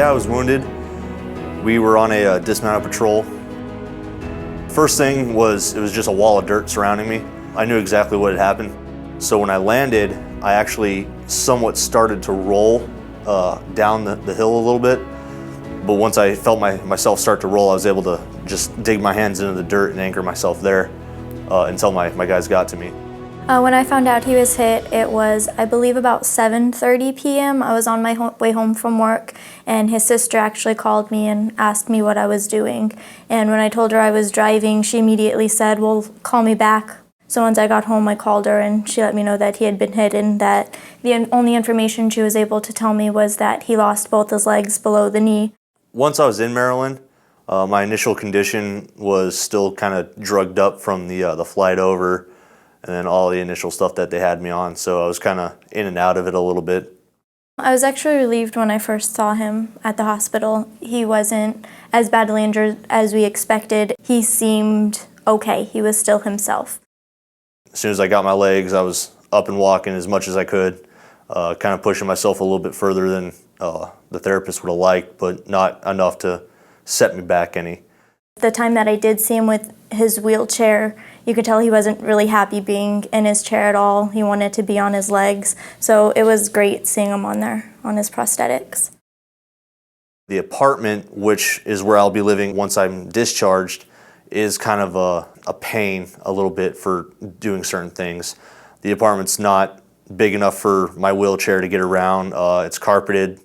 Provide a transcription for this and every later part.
I was wounded. We were on a dismounted patrol. First thing was, it was just a wall of dirt surrounding me. I knew exactly what had happened. So when I landed, I actually somewhat started to roll down the hill a little bit. But once I felt myself start to roll, I was able to just dig my hands into the dirt and anchor myself there until my guys got to me. When I found out he was hit, it was, I believe, about 7:30 p.m. I was on my way home from work, and his sister actually called me and asked me what I was doing. And when I told her I was driving, she immediately said, well, call me back. So once I got home, I called her, and she let me know that he had been hit, and that the only information she was able to tell me was that he lost both his legs below the knee. Once I was in Maryland, my initial condition was still kind of drugged up from the flight over, and then all the initial stuff that they had me on, so I was kind of in and out of it a little bit. I was actually relieved when I first saw him at the hospital. He wasn't as badly injured as we expected. He seemed okay. He was still himself. As soon as I got my legs, I was up and walking as much as I could, kind of pushing myself a little bit further than the therapist would have liked, but not enough to set me back any. The time that I did see him with his wheelchair, you could tell he wasn't really happy being in his chair at all. He wanted to be on his legs, so it was great seeing him on there, on his prosthetics. The apartment, which is where I'll be living once I'm discharged, is kind of a pain a little bit for doing certain things. The apartment's not big enough for my wheelchair to get around. It's carpeted.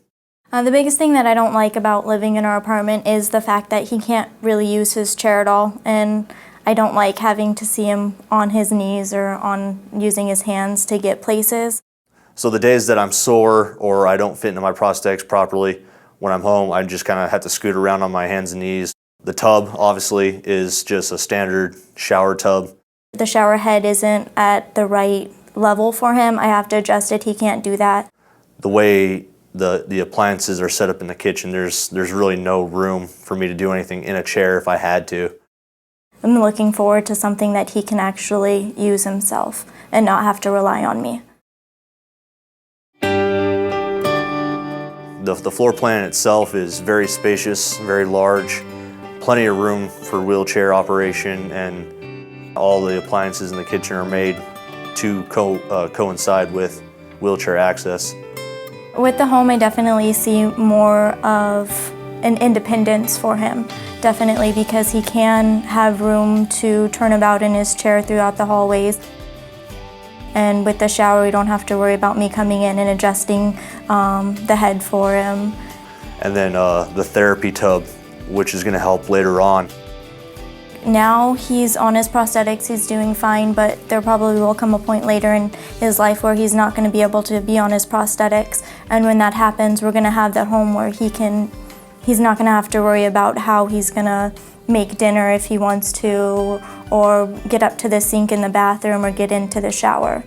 The biggest thing that I don't like about living in our apartment is the fact that he can't really use his chair at all, and I don't like having to see him on his knees or on using his hands to get places. So the days that I'm sore or I don't fit into my prosthetics properly, when I'm home, I just kind of have to scoot around on my hands and knees. The tub, obviously, is just a standard shower tub. The shower head isn't at the right level for him. I have to adjust it. He can't do that. The way the appliances are set up in the kitchen, there's really no room for me to do anything in a chair if I had to. I'm looking forward to something that he can actually use himself and not have to rely on me. The floor plan itself is very spacious, very large, plenty of room for wheelchair operation, and all the appliances in the kitchen are made to coincide with wheelchair access. With the home, I definitely see more of an independence for him, definitely, because he can have room to turn about in his chair throughout the hallways. And with the shower, we don't have to worry about me coming in and adjusting the head for him. And then the therapy tub, which is going to help later on. Now he's on his prosthetics, he's doing fine, but there probably will come a point later in his life where he's not going to be able to be on his prosthetics. And when that happens, we're going to have that home where he's not going to have to worry about how he's going to make dinner if he wants to, or get up to the sink in the bathroom, or get into the shower.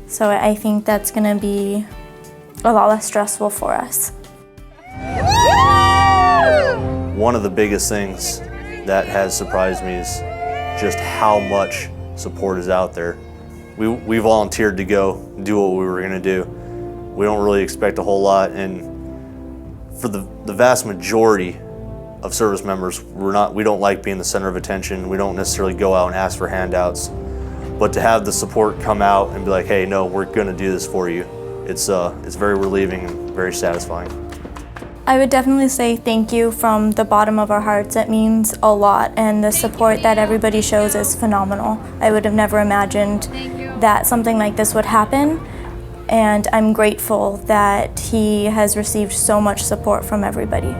So I think that's going to be a lot less stressful for us. One of the biggest things that has surprised me is just how much support is out there. We volunteered to go do what we were going to do. We don't really expect a whole lot, and for the vast majority of service members, we don't like being the center of attention. We don't necessarily go out and ask for handouts, but to have the support come out and be like, hey, no, we're going to do this for you, it's very relieving and very satisfying. I would definitely say thank you from the bottom of our hearts. It means a lot, and the support that everybody shows is phenomenal. I would have never imagined that something like this would happen, and I'm grateful that he has received so much support from everybody.